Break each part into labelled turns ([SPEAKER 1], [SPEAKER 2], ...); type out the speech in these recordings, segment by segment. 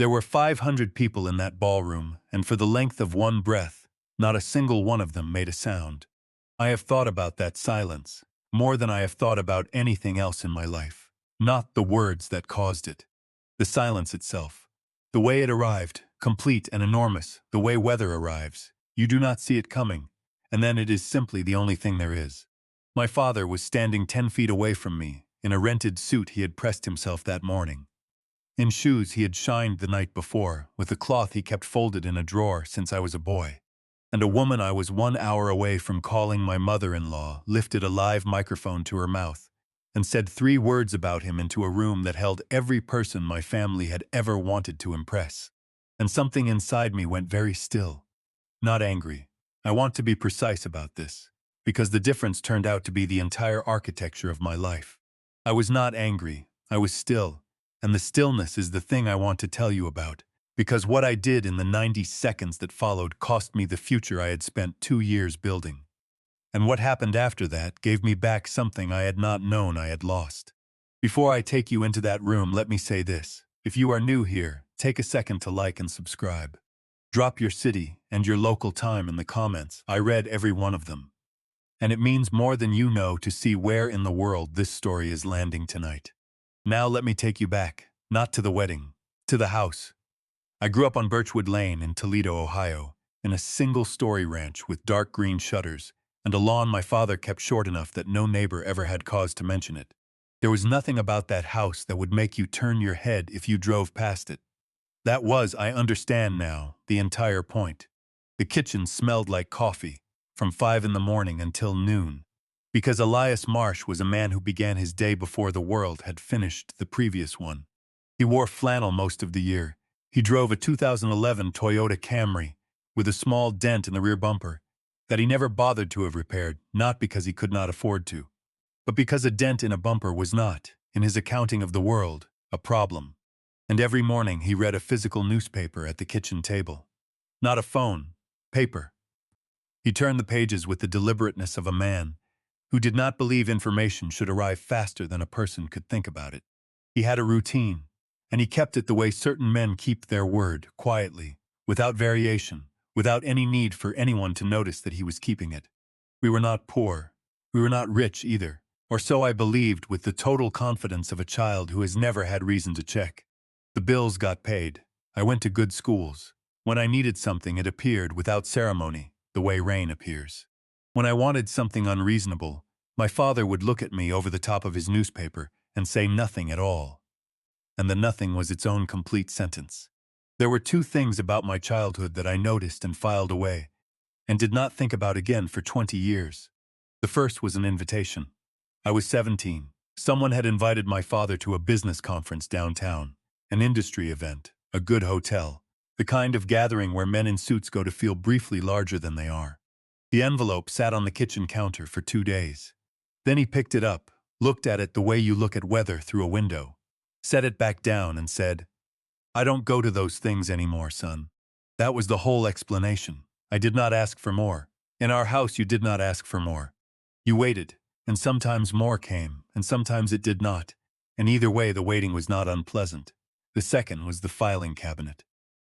[SPEAKER 1] There were 500 people in that ballroom, and for the length of one breath, not a single one of them made a sound. I have thought about that silence, more than I have thought about anything else in my life. Not the words that caused it. The silence itself. The way it arrived, complete and enormous, the way weather arrives. You do not see it coming, and then it is simply the only thing there is. My father was standing 10 feet away from me, in a rented suit he had pressed himself that morning. In shoes he had shined the night before, with a cloth he kept folded in a drawer since I was a boy. And a woman I was 1 hour away from calling my mother-in-law lifted a live microphone to her mouth and said 3 words about him into a room that held every person my family had ever wanted to impress. And something inside me went very still. Not angry. I want to be precise about this, because the difference turned out to be the entire architecture of my life. I was not angry. I was still. And the stillness is the thing I want to tell you about, because what I did in the 90 seconds that followed cost me the future I had spent 2 years building. And what happened after that gave me back something I had not known I had lost. Before I take you into that room, let me say this. If you are new here, take a second to like and subscribe. Drop your city and your local time in the comments. I read every one of them. And it means more than you know to see where in the world this story is landing tonight. Now let me take you back, not to the wedding, to the house. I grew up on Birchwood Lane in Toledo, Ohio, in a single-story ranch with dark green shutters and a lawn my father kept short enough that no neighbor ever had cause to mention it. There was nothing about that house that would make you turn your head if you drove past it. That was, I understand now, the entire point. The kitchen smelled like coffee, from 5 in the morning until noon, because Elias Marsh was a man who began his day before the world had finished the previous one. He wore flannel most of the year. He drove a 2011 Toyota Camry with a small dent in the rear bumper that he never bothered to have repaired, not because he could not afford to, but because a dent in a bumper was not, in his accounting of the world, a problem. And every morning he read a physical newspaper at the kitchen table. Not a phone, paper. He turned the pages with the deliberateness of a man who did not believe information should arrive faster than a person could think about it. He had a routine, and he kept it the way certain men keep their word, quietly, without variation, without any need for anyone to notice that he was keeping it. We were not poor. We were not rich either, or so I believed with the total confidence of a child who has never had reason to check. The bills got paid. I went to good schools. When I needed something, it appeared without ceremony, the way rain appears. When I wanted something unreasonable, my father would look at me over the top of his newspaper and say nothing at all. And the nothing was its own complete sentence. There were 2 things about my childhood that I noticed and filed away, and did not think about again for 20 years. The first was an invitation. I was 17. Someone had invited my father to a business conference downtown, an industry event, a good hotel, the kind of gathering where men in suits go to feel briefly larger than they are. The envelope sat on the kitchen counter for 2 days. Then he picked it up, looked at it the way you look at weather through a window, set it back down and said, "I don't go to those things anymore, son." That was the whole explanation. I did not ask for more. In our house you did not ask for more. You waited, and sometimes more came, and sometimes it did not, and either way the waiting was not unpleasant. The second was the filing cabinet.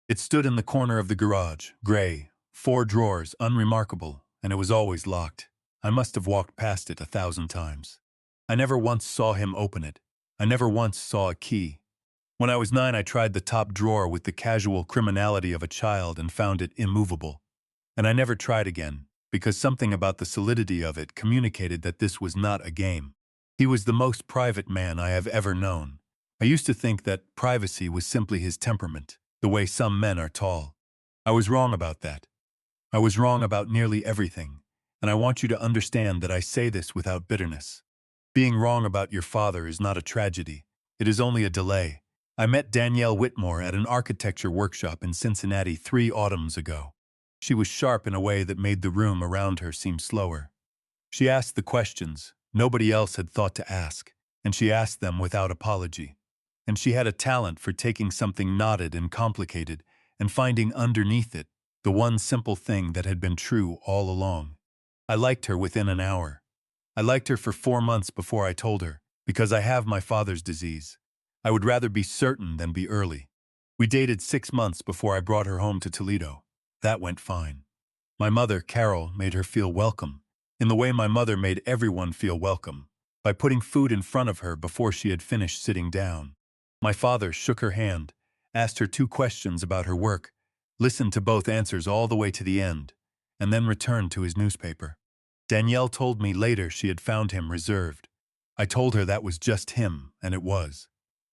[SPEAKER 1] It stood in the corner of the garage, gray, 4 drawers, unremarkable, and it was always locked. I must have walked past it 1,000 times. I never once saw him open it. I never once saw a key. When I was 9, I tried the top drawer with the casual criminality of a child and found it immovable. And I never tried again, because something about the solidity of it communicated that this was not a game. He was the most private man I have ever known. I used to think that privacy was simply his temperament, the way some men are tall. I was wrong about that. I was wrong about nearly everything, and I want you to understand that I say this without bitterness. Being wrong about your father is not a tragedy. It is only a delay. I met Danielle Whitmore at an architecture workshop in Cincinnati 3 autumns ago. She was sharp in a way that made the room around her seem slower. She asked the questions nobody else had thought to ask, and she asked them without apology. And she had a talent for taking something knotted and complicated and finding underneath it the one simple thing that had been true all along. I liked her within an hour. I liked her for 4 months before I told her, because I have my father's disease. I would rather be certain than be early. We dated 6 months before I brought her home to Toledo. That went fine. My mother, Carol, made her feel welcome, in the way my mother made everyone feel welcome, by putting food in front of her before she had finished sitting down. My father shook her hand, asked her 2 questions about her work, listened to both answers all the way to the end, and then returned to his newspaper. Danielle told me later she had found him reserved. I told her that was just him, and it was.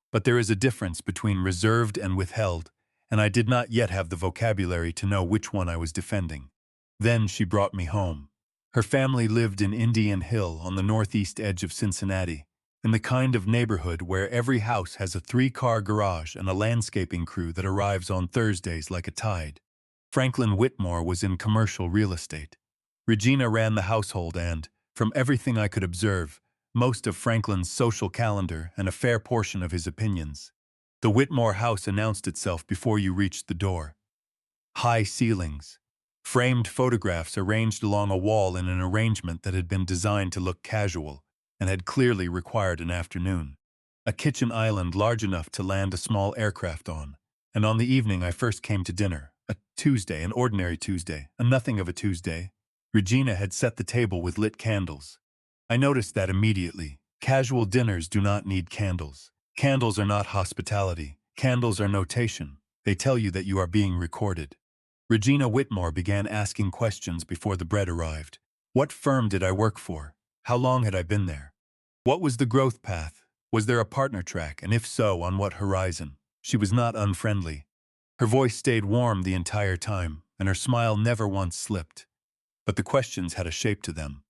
[SPEAKER 1] But there is a difference between reserved and withheld, and I did not yet have the vocabulary to know which one I was defending. Then she brought me home. Her family lived in Indian Hill on the northeast edge of Cincinnati, in the kind of neighborhood where every house has a 3-car garage and a landscaping crew that arrives on Thursdays like a tide. Franklin Whitmore was in commercial real estate. Regina ran the household and, from everything I could observe, most of Franklin's social calendar and a fair portion of his opinions. The Whitmore house announced itself before you reached the door. High ceilings. Framed photographs arranged along a wall in an arrangement that had been designed to look casual and had clearly required an afternoon. A kitchen island large enough to land a small aircraft on. And on the evening I first came to dinner, a Tuesday, an ordinary Tuesday, a nothing of a Tuesday, Regina had set the table with lit candles. I noticed that immediately. Casual dinners do not need candles. Candles are not hospitality. Candles are notation. They tell you that you are being recorded. Regina Whitmore began asking questions before the bread arrived. What firm did I work for? How long had I been there? What was the growth path? Was there a partner track, and if so, on what horizon? She was not unfriendly. Her voice stayed warm the entire time, and her smile never once slipped. But the questions had a shape to them.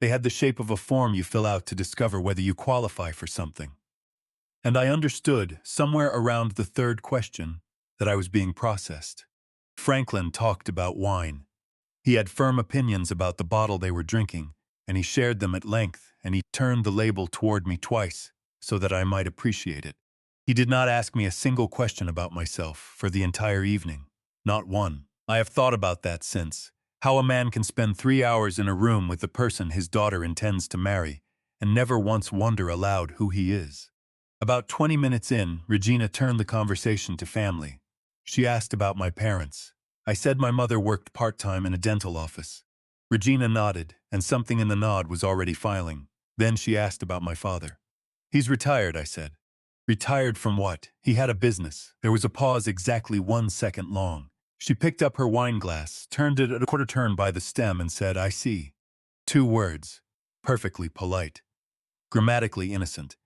[SPEAKER 1] They had the shape of a form you fill out to discover whether you qualify for something. And I understood, somewhere around the 3rd question, that I was being processed. Franklin talked about wine. He had firm opinions about the bottle they were drinking, and he shared them at length, and he turned the label toward me twice, so that I might appreciate it. He did not ask me a single question about myself for the entire evening. Not one. I have thought about that since. How a man can spend 3 hours in a room with the person his daughter intends to marry, and never once wonder aloud who he is. About 20 minutes in, Regina turned the conversation to family. She asked about my parents. I said my mother worked part-time in a dental office. Regina nodded, and something in the nod was already filing. Then she asked about my father. He's retired, I said. Retired from what? He had a business. There was a pause exactly 1 second long. She picked up her wine glass, turned it at a quarter turn by the stem, and said, I see. 2 words. Perfectly polite. Grammatically innocent.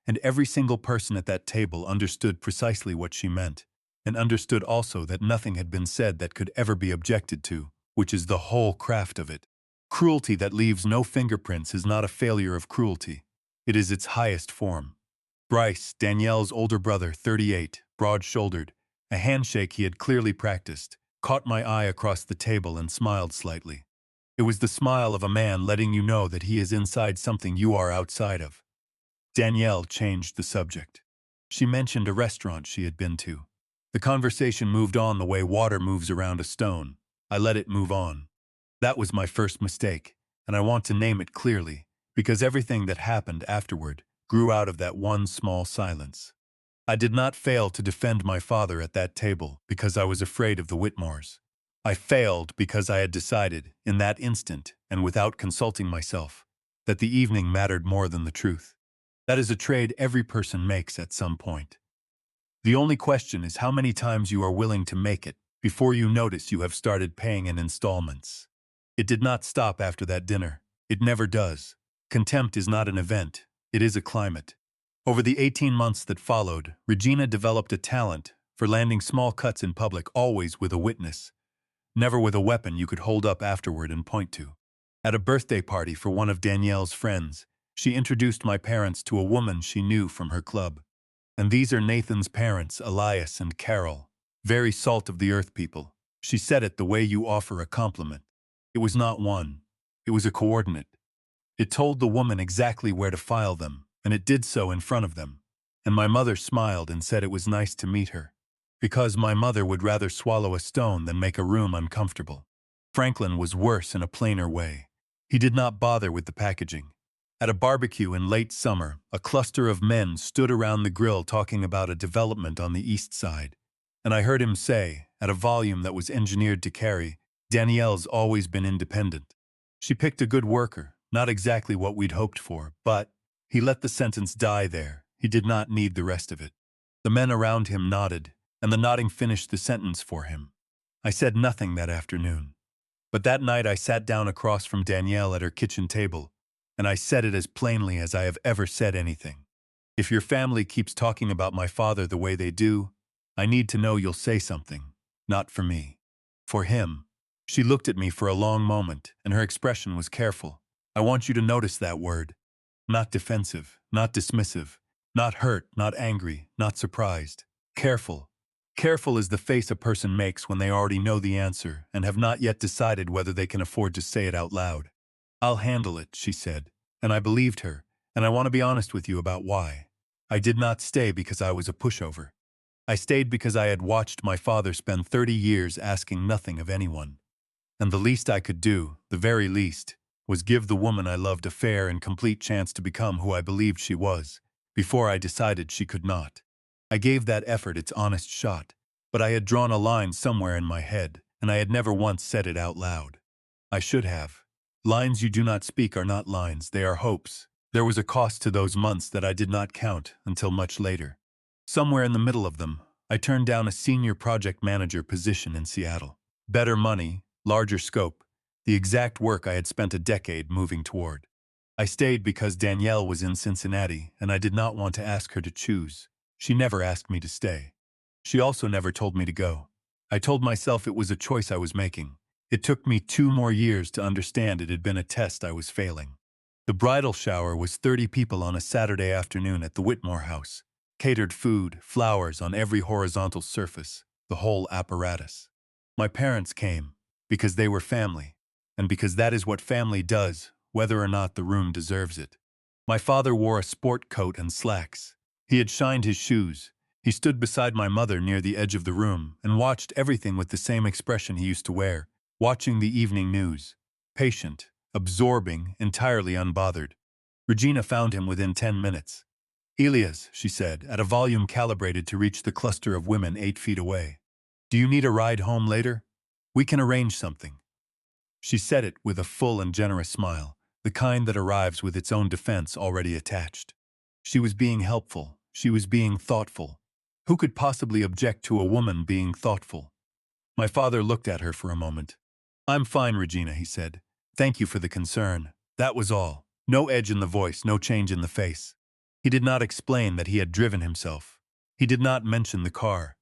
[SPEAKER 1] And every single person at that table understood precisely what she meant, and understood also that nothing had been said that could ever be objected to, which is the whole craft of it. Cruelty that leaves no fingerprints is not a failure of cruelty. It is its highest form. Bryce, Danielle's older brother, 38, broad-shouldered, a handshake he had clearly practiced, caught my eye across the table and smiled slightly. It was the smile of a man letting you know that he is inside something you are outside of. Danielle changed the subject. She mentioned a restaurant she had been to. The conversation moved on the way water moves around a stone. I let it move on. That was my first mistake, and I want to name it clearly, because everything that happened afterward grew out of that one small silence. I did not fail to defend my father at that table because I was afraid of the Whitmores. I failed because I had decided, in that instant, and without consulting myself, that the evening mattered more than the truth. That is a trade every person makes at some point. The only question is how many times you are willing to make it before you notice you have started paying in installments. It did not stop after that dinner. It never does. Contempt is not an event. It is a climate. Over the 18 months that followed, Regina developed a talent for landing small cuts in public, always with a witness, never with a weapon you could hold up afterward and point to. At a birthday party for one of Danielle's friends, she introduced my parents to a woman she knew from her club. And these are Nathan's parents, Elias and Carol. Very salt-of-the-earth people. She said it the way you offer a compliment. It was not one. It was a coordinate. It told the woman exactly where to file them, and it did so in front of them. And my mother smiled and said it was nice to meet her, because my mother would rather swallow a stone than make a room uncomfortable. Franklin was worse in a plainer way. He did not bother with the packaging. At a barbecue in late summer, a cluster of men stood around the grill talking about a development on the east side. And I heard him say, at a volume that was engineered to carry, Danielle's always been independent. She picked a good worker, not exactly what we'd hoped for, but he let the sentence die there. He did not need the rest of it. The men around him nodded, and the nodding finished the sentence for him. I said nothing that afternoon. But that night I sat down across from Danielle at her kitchen table, and I said it as plainly as I have ever said anything. If your family keeps talking about my father the way they do, I need to know you'll say something. Not for me. For him. She looked at me for a long moment, and her expression was careful. I want you to notice that word. Not defensive, not dismissive, not hurt, not angry, not surprised. Careful. Careful is the face a person makes when they already know the answer and have not yet decided whether they can afford to say it out loud. I'll handle it, she said, and I believed her, and I want to be honest with you about why. I did not stay because I was a pushover. I stayed because I had watched my father spend 30 years asking nothing of anyone. And the least I could do, the very least, was give the woman I loved a fair and complete chance to become who I believed she was, before I decided she could not. I gave that effort its honest shot, but I had drawn a line somewhere in my head, and I had never once said it out loud. I should have. Lines you do not speak are not lines, they are hopes. There was a cost to those months that I did not count until much later. Somewhere in the middle of them, I turned down a senior project manager position in Seattle. Better money, larger scope, the exact work I had spent a decade moving toward. I stayed because Danielle was in Cincinnati, and I did not want to ask her to choose. She never asked me to stay. She also never told me to go. I told myself it was a choice I was making. It took me 2 more years to understand it had been a test I was failing. The bridal shower was 30 people on a Saturday afternoon at the Whitmore house. Catered food, flowers on every horizontal surface, the whole apparatus. My parents came, because they were family, and because that is what family does, whether or not the room deserves it. My father wore a sport coat and slacks. He had shined his shoes. He stood beside my mother near the edge of the room and watched everything with the same expression he used to wear, watching the evening news. Patient, absorbing, entirely unbothered. Regina found him within 10 minutes. Elias, she said, at a volume calibrated to reach the cluster of women 8 feet away. Do you need a ride home later? We can arrange something. She said it with a full and generous smile, the kind that arrives with its own defense already attached. She was being helpful. She was being thoughtful. Who could possibly object to a woman being thoughtful? My father looked at her for a moment. I'm fine, Regina, he said. Thank you for the concern. That was all. No edge in the voice, no change in the face. He did not explain that he had driven himself. He did not mention the car.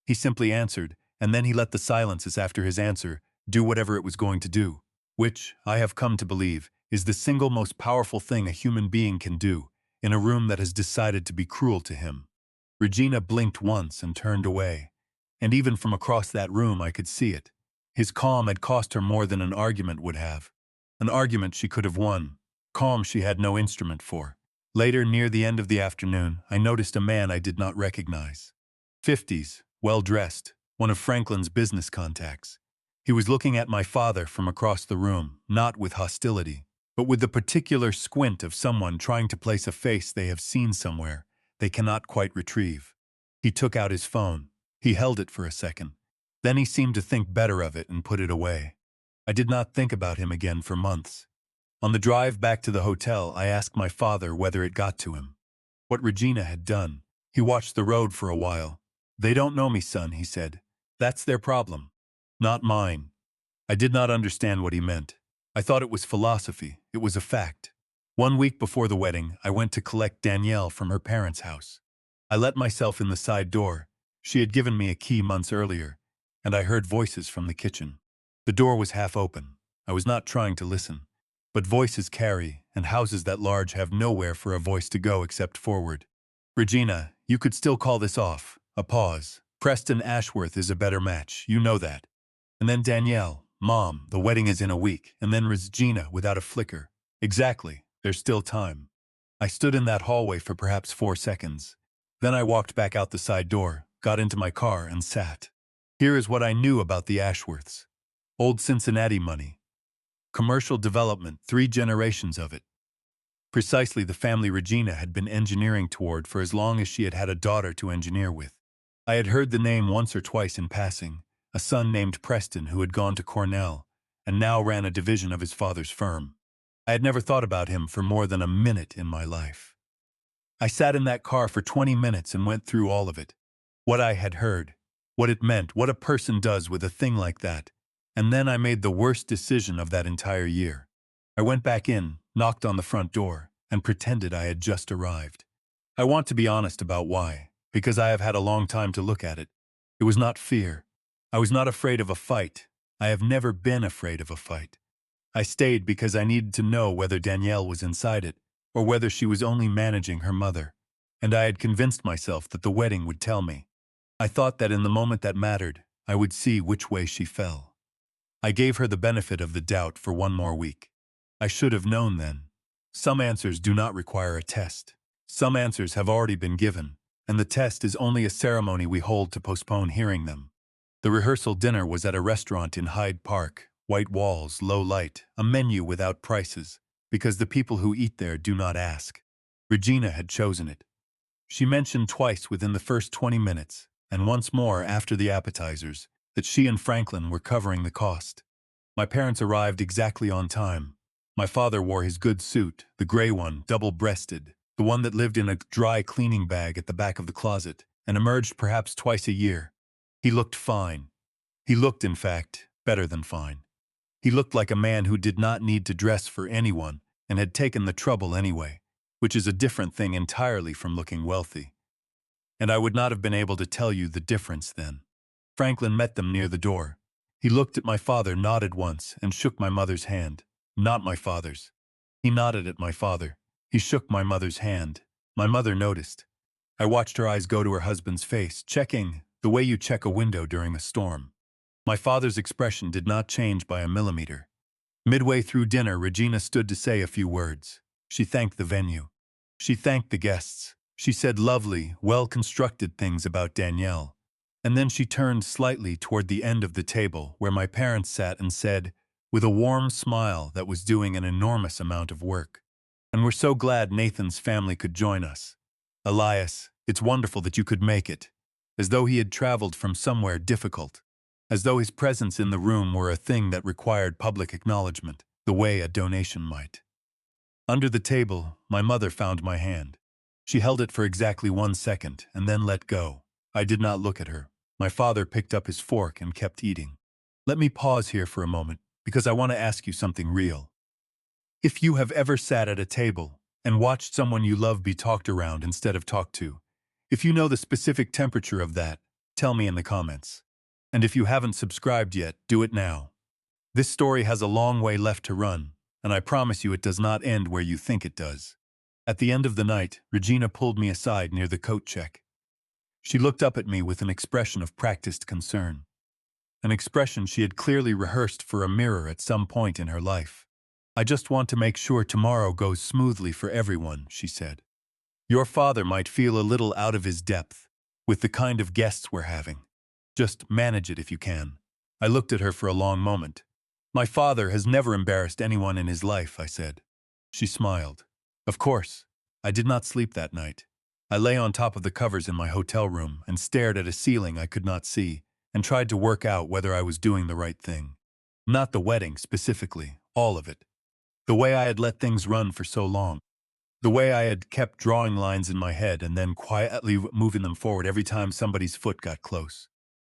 [SPEAKER 1] He simply answered, and then he let the silences after his answer do whatever it was going to do, which, I have come to believe, is the single most powerful thing a human being can do in a room that has decided to be cruel to him. Regina blinked once and turned away, and even from across that room I could see it. His calm had cost her more than an argument would have. An argument she could have won. Calm she had no instrument for. Later, near the end of the afternoon, I noticed a man I did not recognize. 50s, well-dressed, one of Franklin's business contacts. He was looking at my father from across the room, not with hostility, but with the particular squint of someone trying to place a face they have seen somewhere, they cannot quite retrieve. He took out his phone. He held it for a second. Then he seemed to think better of it and put it away. I did not think about him again for months. On the drive back to the hotel, I asked my father whether it got to him. What Regina had done. He watched the road for a while. They don't know me, son, he said. That's their problem. Not mine. I did not understand what he meant. I thought it was philosophy. It was a fact. 1 week before the wedding, I went to collect Danielle from her parents' house. I let myself in the side door. She had given me a key months earlier, and I heard voices from the kitchen. The door was half open. I was not trying to listen. But voices carry, and houses that large have nowhere for a voice to go except forward. Regina, you could still call this off. A pause. Preston Ashworth is a better match, you know that. And then Danielle, Mom, the wedding is in a week, and then Regina without a flicker. Exactly, there's still time. I stood in that hallway for perhaps 4 seconds. Then I walked back out the side door, got into my car, and sat. Here is what I knew about the Ashworths. Old Cincinnati money. Commercial development, 3 generations of it. Precisely the family Regina had been engineering toward for as long as she had had a daughter to engineer with. I had heard the name once or twice in passing, a son named Preston who had gone to Cornell, and now ran a division of his father's firm. I had never thought about him for more than a minute in my life. I sat in that car for 20 minutes and went through all of it. What I had heard, what it meant, what a person does with a thing like that. And then I made the worst decision of that entire year. I went back in, knocked on the front door, and pretended I had just arrived. I want to be honest about why, because I have had a long time to look at it. It was not fear. I was not afraid of a fight. I have never been afraid of a fight. I stayed because I needed to know whether Danielle was inside it, or whether she was only managing her mother. And I had convinced myself that the wedding would tell me. I thought that in the moment that mattered, I would see which way she fell. I gave her the benefit of the doubt for one more week. I should have known then. Some answers do not require a test. Some answers have already been given, and the test is only a ceremony we hold to postpone hearing them. The rehearsal dinner was at a restaurant in Hyde Park, white walls, low light, a menu without prices, because the people who eat there do not ask. Regina had chosen it. She mentioned twice within the first 20 minutes, and once more after the appetizers, that she and Franklin were covering the cost. My parents arrived exactly on time. My father wore his good suit, the gray one, double-breasted, the one that lived in a dry cleaning bag at the back of the closet, and emerged perhaps twice a year. He looked fine. He looked, in fact, better than fine. He looked like a man who did not need to dress for anyone and had taken the trouble anyway, which is a different thing entirely from looking wealthy. And I would not have been able to tell you the difference then. Franklin met them near the door. He looked at my father, nodded once, and shook my mother's hand. Not my father's. He nodded at my father. He shook my mother's hand. My mother noticed. I watched her eyes go to her husband's face, checking, the way you check a window during a storm. My father's expression did not change by a millimeter. Midway through dinner, Regina stood to say a few words. She thanked the venue. She thanked the guests. She said lovely, well-constructed things about Danielle. And then she turned slightly toward the end of the table where my parents sat and said, with a warm smile that was doing an enormous amount of work, "And we're so glad Nathan's family could join us. Elias, it's wonderful that you could make it," as though he had traveled from somewhere difficult, as though his presence in the room were a thing that required public acknowledgement, the way a donation might. Under the table, my mother found my hand. She held it for exactly 1 second and then let go. I did not look at her. My father picked up his fork and kept eating. Let me pause here for a moment, because I want to ask you something real. If you have ever sat at a table and watched someone you love be talked around instead of talked to, if you know the specific temperature of that, tell me in the comments. And if you haven't subscribed yet, do it now. This story has a long way left to run, and I promise you it does not end where you think it does. At the end of the night, Regina pulled me aside near the coat check. She looked up at me with an expression of practiced concern. An expression she had clearly rehearsed for a mirror at some point in her life. "I just want to make sure tomorrow goes smoothly for everyone," she said. "Your father might feel a little out of his depth with the kind of guests we're having. Just manage it if you can." I looked at her for a long moment. "My father has never embarrassed anyone in his life," I said. She smiled. Of course. I did not sleep that night. I lay on top of the covers in my hotel room and stared at a ceiling I could not see, and tried to work out whether I was doing the right thing. Not the wedding specifically, all of it. The way I had let things run for so long. The way I had kept drawing lines in my head and then quietly moving them forward every time somebody's foot got close.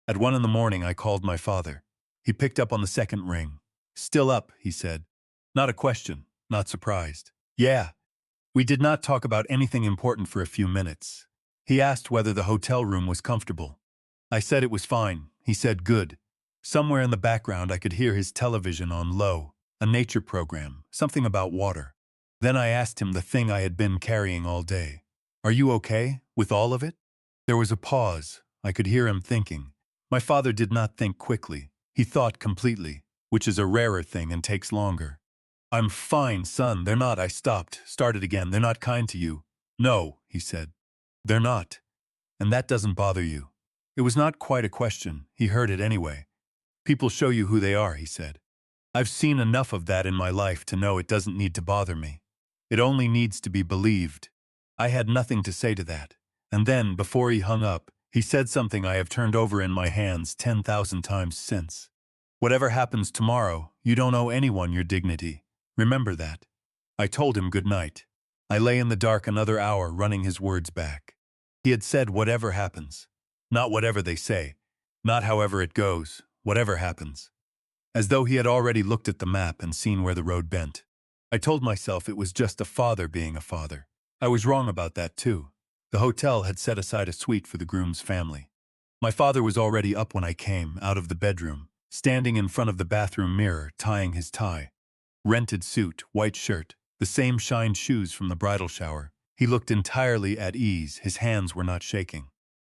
[SPEAKER 1] At 1 in the morning, I called my father. He picked up on the second ring. "Still up," he said. Not a question, not surprised. "Yeah." We did not talk about anything important for a few minutes. He asked whether the hotel room was comfortable. I said it was fine. He said good. Somewhere in the background I could hear his television on low, a nature program, something about water. Then I asked him the thing I had been carrying all day. "Are you okay with all of it?" There was a pause. I could hear him thinking. My father did not think quickly. He thought completely, which is a rarer thing and takes longer. "I'm fine, son, they're not." I started again. "They're not kind to you." "No," he said. "They're not. And that doesn't bother you." It was not quite a question. He heard it anyway. "People show you who they are," he said. "I've seen enough of that in my life to know it doesn't need to bother me. It only needs to be believed." I had nothing to say to that. And then, before he hung up, He said something I have turned over in my hands 10,000 times since. Whatever happens tomorrow, you don't owe anyone your dignity. Remember that. I told him good night. I lay in the dark another hour running his words back. He had said whatever happens. Not whatever they say. Not however it goes. Whatever happens. As though he had already looked at the map and seen where the road bent. I told myself it was just a father being a father. I was wrong about that too. The hotel had set aside a suite for the groom's family. My father was already up when I came out of the bedroom, standing in front of the bathroom mirror, tying his tie. Rented suit, white shirt, the same shined shoes from the bridal shower. He looked entirely at ease, his hands were not shaking.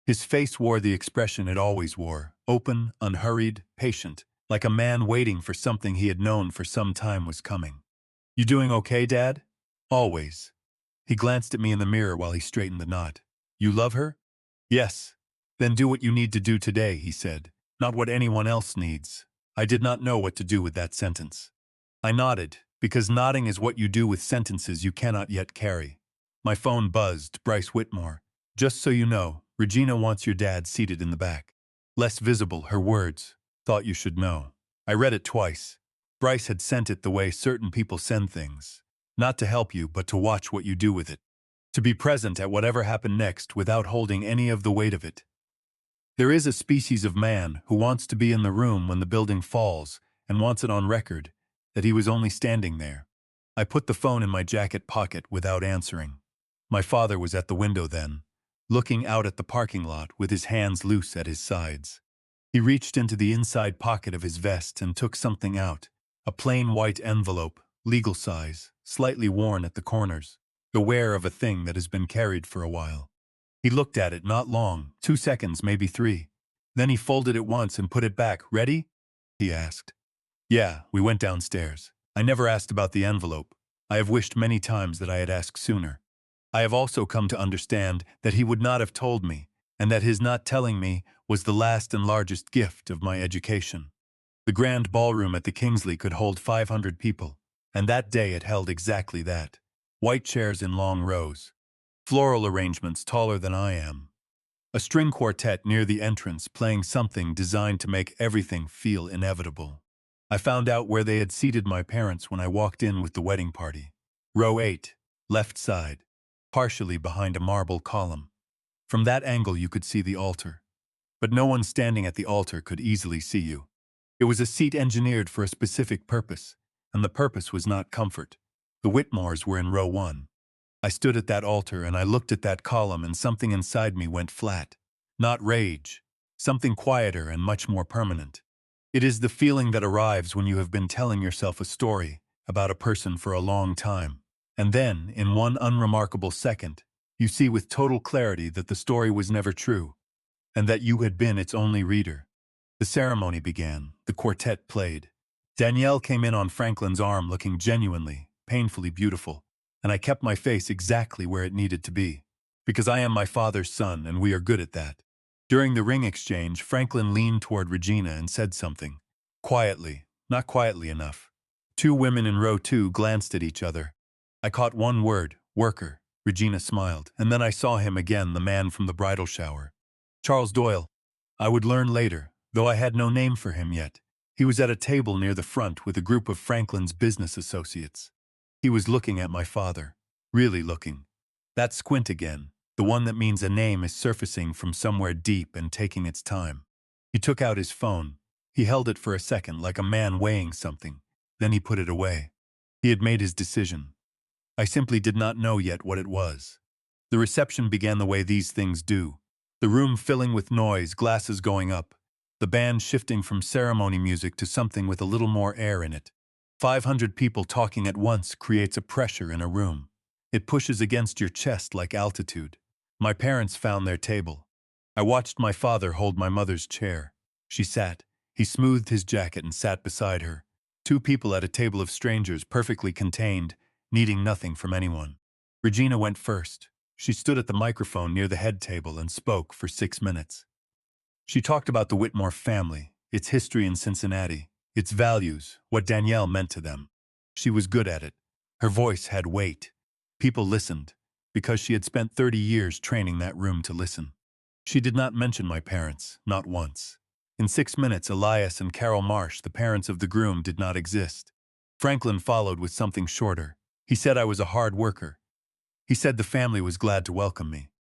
[SPEAKER 1] His face wore the expression it always wore, open, unhurried, patient, like a man waiting for something he had known for some time was coming. "You doing okay, Dad?" "Always." He glanced at me in the mirror while he straightened the knot. "You love her?" "Yes." "Then do what you need to do today," he said, "not what anyone else needs." I did not know what to do with that sentence. I nodded, because nodding is what you do with sentences you cannot yet carry. My phone buzzed. Bryce Whitmore. "Just so you know, Regina wants your dad seated in the back." Less visible, her words. "Thought you should know." I read it twice. Bryce had sent it the way certain people send things. Not to help you, but to watch what you do with it. To be present at whatever happened next without holding any of the weight of it. There is a species of man who wants to be in the room when the building falls and wants it on record that he was only standing there. I put the phone in my jacket pocket without answering. My father was at the window then, looking out at the parking lot with his hands loose at his sides. He reached into the inside pocket of his vest and took something out, a plain white envelope, legal size, slightly worn at the corners, the wear of a thing that has been carried for a while. He looked at it not long, 2 seconds, maybe 3. Then he folded it once and put it back. "Ready?" he asked. Yeah, we went downstairs. I never asked about the envelope. I have wished many times that I had asked sooner. I have also come to understand that he would not have told me, and that his not telling me was the last and largest gift of my education. The grand ballroom at the Kingsley could hold 500 people, and that day it held exactly that. White chairs in long rows. Floral arrangements taller than I am. A string quartet near the entrance playing something designed to make everything feel inevitable. I found out where they had seated my parents when I walked in with the wedding party. Row 8, left side, partially behind a marble column. From that angle you could see the altar. But no one standing at the altar could easily see you. It was a seat engineered for a specific purpose, and the purpose was not comfort. The Whitmores were in row 1. I stood at that altar and I looked at that column and something inside me went flat. Not rage. Something quieter and much more permanent. It is the feeling that arrives when you have been telling yourself a story about a person for a long time. And then, in one unremarkable second, you see with total clarity that the story was never true, and that you had been its only reader. The ceremony began. The quartet played. Danielle came in on Franklin's arm looking genuinely, painfully beautiful, and I kept my face exactly where it needed to be, because I am my father's son and we are good at that. During the ring exchange, Franklin leaned toward Regina and said something. Quietly, not quietly enough. 2 women in row 2 glanced at each other. I caught one word, worker. Regina smiled, and then I saw him again, the man from the bridal shower. Charles Doyle. I would learn later, though I had no name for him yet. He was at a table near the front with a group of Franklin's business associates. He was looking at my father. Really looking. That squint again. The one that means a name is surfacing from somewhere deep and taking its time. He took out his phone. He held it for a second like a man weighing something. Then he put it away. He had made his decision. I simply did not know yet what it was. The reception began the way these things do. The room filling with noise, glasses going up. The band shifting from ceremony music to something with a little more air in it. 500 people talking at once creates a pressure in a room. It pushes against your chest like altitude. My parents found their table. I watched my father hold my mother's chair. She sat. He smoothed his jacket and sat beside her. 2 people at a table of strangers, perfectly contained, needing nothing from anyone. Regina went first. She stood at the microphone near the head table and spoke for 6 minutes. She talked about the Whitmore family, its history in Cincinnati, its values, what Danielle meant to them. She was good at it. Her voice had weight. People listened, because she had spent 30 years training that room to listen. She did not mention my parents, not once. In 6 minutes, Elias and Carol Marsh, the parents of the groom, did not exist. Franklin followed with something shorter. He said I was a hard worker. He said the family was glad to welcome me.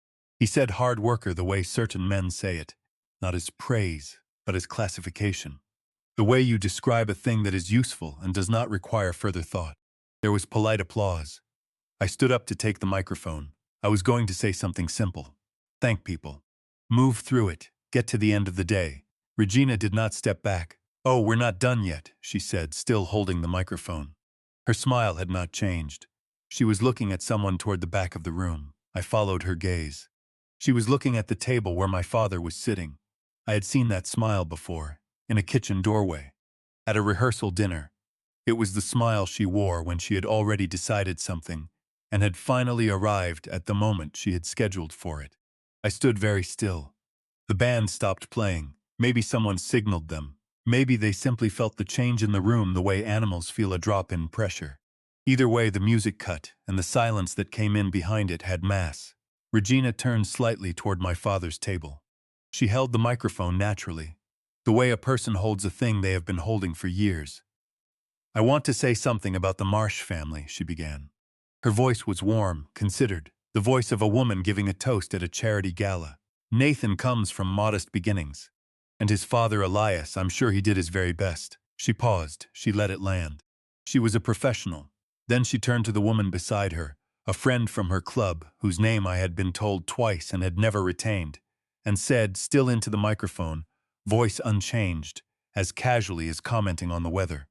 [SPEAKER 1] He said hard worker the way certain men say it, not as praise, but as classification. The way you describe a thing that is useful and does not require further thought. There was polite applause. I stood up to take the microphone. I was going to say something simple. Thank people. Move through it. Get to the end of the day. Regina did not step back. Oh, we're not done yet, she said, still holding the microphone. Her smile had not changed. She was looking at someone toward the back of the room. I followed her gaze. She was looking at the table where my father was sitting. I had seen that smile before, in a kitchen doorway, at a rehearsal dinner. It was the smile she wore when she had already decided something and had finally arrived at the moment she had scheduled for it. I stood very still. The band stopped playing. Maybe someone signaled them. Maybe they simply felt the change in the room the way animals feel a drop in pressure. Either way, the music cut, and the silence that came in behind it had mass. Regina turned slightly toward my father's table. She held the microphone naturally, the way a person holds a thing they have been holding for years. I want to say something about the Marsh family, she began. Her voice was warm, considered, the voice of a woman giving a toast at a charity gala. Nathan comes from modest beginnings. And his father Elias, I'm sure he did his very best. She paused. She let it land. She was a professional. Then she turned to the woman beside her, a friend from her club, whose name I had been told twice and had never retained, and said, still into the microphone, voice unchanged, as casually as commenting on the weather.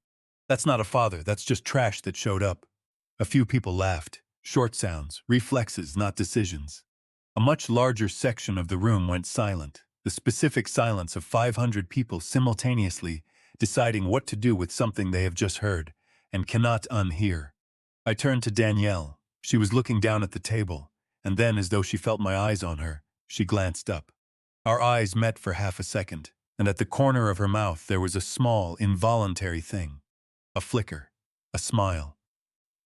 [SPEAKER 1] That's not a father, that's just trash that showed up. A few people laughed. Short sounds, reflexes, not decisions. A much larger section of the room went silent, the specific silence of 500 people simultaneously deciding what to do with something they have just heard and cannot unhear. I turned to Danielle. She was looking down at the table, and then, as though she felt my eyes on her, she glanced up. Our eyes met for half a second, and at the corner of her mouth there was a small, involuntary thing. A flicker. A smile.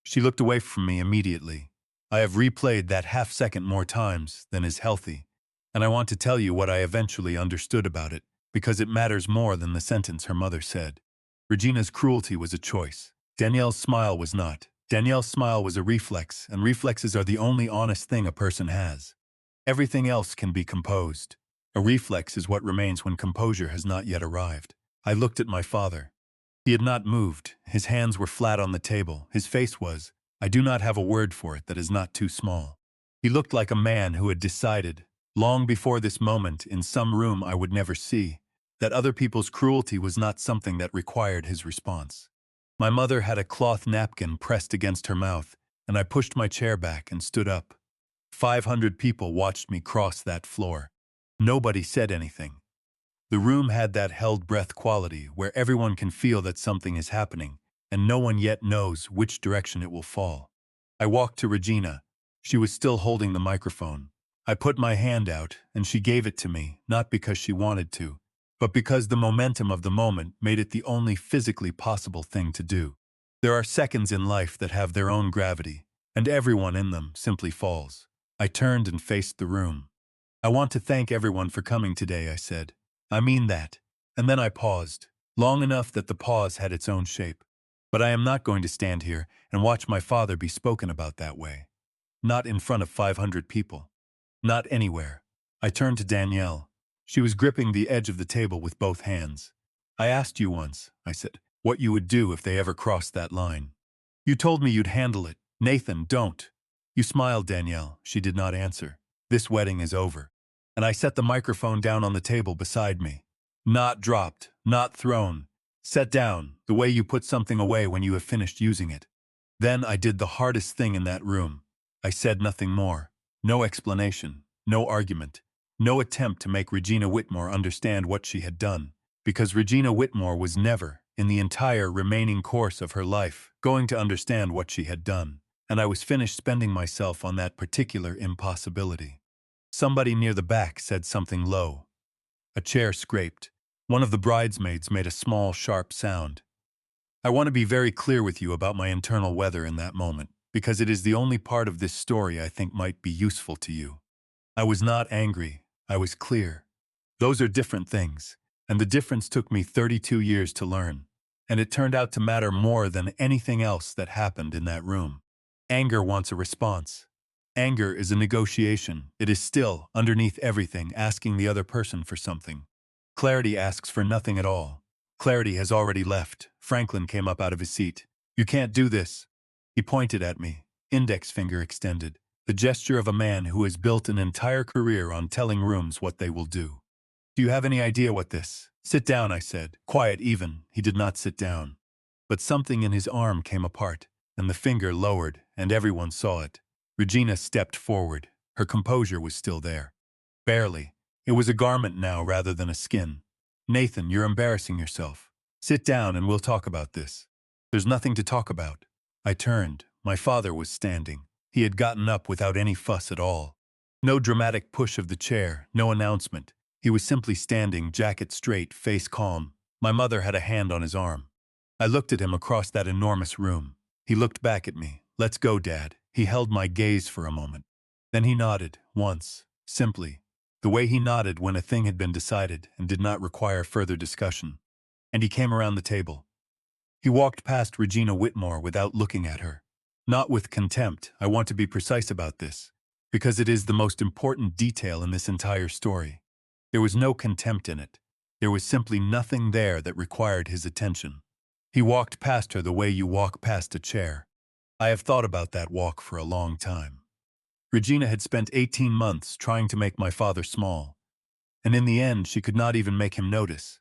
[SPEAKER 1] She looked away from me immediately. I have replayed that half-second more times than is healthy, and I want to tell you what I eventually understood about it, because it matters more than the sentence her mother said. Regina's cruelty was a choice. Danielle's smile was not. Danielle's smile was a reflex, and reflexes are the only honest thing a person has. Everything else can be composed. A reflex is what remains when composure has not yet arrived. I looked at my father. He had not moved. His hands were flat on the table. His face was, I do not have a word for it that is not too small. He looked like a man who had decided, long before this moment in some room I would never see, that other people's cruelty was not something that required his response. My mother had a cloth napkin pressed against her mouth, and I pushed my chair back and stood up. 500 people watched me cross that floor. Nobody said anything. The room had that held breath quality where everyone can feel that something is happening, and no one yet knows which direction it will fall. I walked to Regina. She was still holding the microphone. I put my hand out, and she gave it to me, not because she wanted to, but because the momentum of the moment made it the only physically possible thing to do. There are seconds in life that have their own gravity, and everyone in them simply falls. I turned and faced the room. I want to thank everyone for coming today, I said. I mean that. And then I paused, long enough that the pause had its own shape. But I am not going to stand here and watch my father be spoken about that way. Not in front of 500 people. Not anywhere. I turned to Danielle. She was gripping the edge of the table with both hands. I asked you once, I said, what you would do if they ever crossed that line. You told me you'd handle it. Nathan, don't. You smiled, Danielle. She did not answer. This wedding is over. And I set the microphone down on the table beside me. Not dropped, not thrown. Set down, the way you put something away when you have finished using it. Then I did the hardest thing in that room. I said nothing more. No explanation, no argument, no attempt to make Regina Whitmore understand what she had done, because Regina Whitmore was never, in the entire remaining course of her life, going to understand what she had done, and I was finished spending myself on that particular impossibility. Somebody near the back said something low. A chair scraped. One of the bridesmaids made a small, sharp sound. I want to be very clear with you about my internal weather in that moment, because it is the only part of this story I think might be useful to you. I was not angry. I was clear. Those are different things, and the difference took me 32 years to learn, and it turned out to matter more than anything else that happened in that room. Anger wants a response. Anger is a negotiation. It is still, underneath everything, asking the other person for something. Clarity asks for nothing at all. Clarity has already left. Franklin came up out of his seat. "You can't do this." He pointed at me, index finger extended, the gesture of a man who has built an entire career on telling rooms what they will do. "Do you have any idea what this?" "Sit down," I said. Quiet even. He did not sit down. But something in his arm came apart, and the finger lowered, and everyone saw it. Regina stepped forward. Her composure was still there. Barely. It was a garment now rather than a skin. "Nathan, you're embarrassing yourself. Sit down and we'll talk about this." "There's nothing to talk about." I turned. My father was standing. He had gotten up without any fuss at all. No dramatic push of the chair, no announcement. He was simply standing, jacket straight, face calm. My mother had a hand on his arm. I looked at him across that enormous room. He looked back at me. "Let's go, Dad." He held my gaze for a moment. Then he nodded, once, simply. The way he nodded when a thing had been decided and did not require further discussion. And he came around the table. He walked past Regina Whitmore without looking at her. Not with contempt, I want to be precise about this, because it is the most important detail in this entire story. There was no contempt in it. There was simply nothing there that required his attention. He walked past her the way you walk past a chair. I have thought about that walk for a long time. Regina had spent 18 months trying to make my father small, and in the end she could not even make him notice.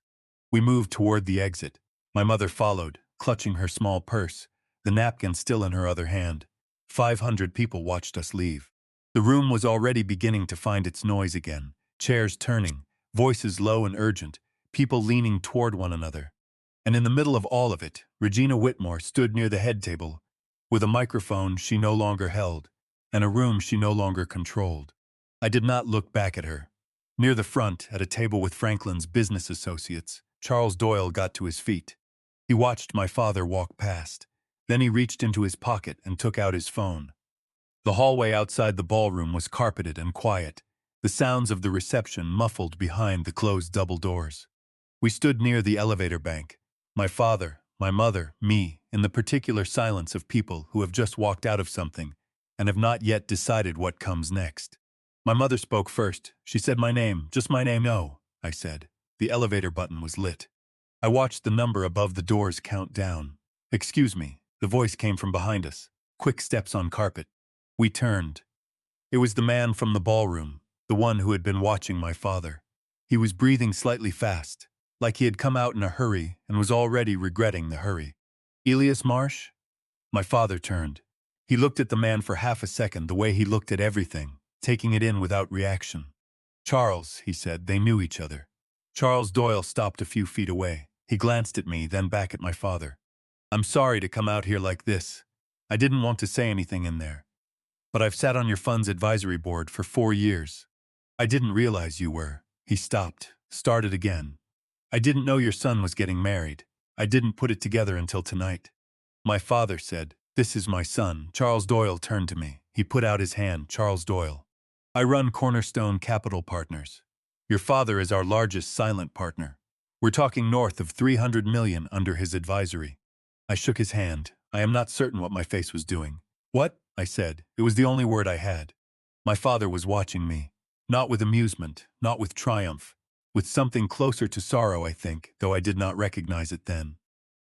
[SPEAKER 1] We moved toward the exit. My mother followed, clutching her small purse, the napkin still in her other hand. 500 people watched us leave. The room was already beginning to find its noise again, chairs turning, voices low and urgent, people leaning toward one another. And in the middle of all of it, Regina Whitmore stood near the head table, with a microphone she no longer held, and a room she no longer controlled. I did not look back at her. Near the front, at a table with Franklin's business associates, Charles Doyle got to his feet. He watched my father walk past. Then he reached into his pocket and took out his phone. The hallway outside the ballroom was carpeted and quiet, the sounds of the reception muffled behind the closed double doors. We stood near the elevator bank. My father, my mother, me, in the particular silence of people who have just walked out of something and have not yet decided what comes next. My mother spoke first. She said my name, just my name. "No," I said. The elevator button was lit. I watched the number above the doors count down. "Excuse me." The voice came from behind us. Quick steps on carpet. We turned. It was the man from the ballroom, the one who had been watching my father. He was breathing slightly fast, like he had come out in a hurry and was already regretting the hurry. "Elias Marsh?" My father turned. He looked at the man for half a second the way he looked at everything, taking it in without reaction. "Charles," he said. They knew each other. Charles Doyle stopped a few feet away. He glanced at me, then back at my father. "I'm sorry to come out here like this. I didn't want to say anything in there. But I've sat on your fund's advisory board for 4 years. I didn't realize you were." He stopped, started again. "I didn't know your son was getting married. I didn't put it together until tonight." My father said, "This is my son." Charles Doyle turned to me. He put out his hand. "Charles Doyle. I run Cornerstone Capital Partners. Your father is our largest silent partner. We're talking north of 300 million under his advisory." I shook his hand. I am not certain what my face was doing. "What?" I said. It was the only word I had. My father was watching me. Not with amusement, not with triumph. With something closer to sorrow, I think, though I did not recognize it then.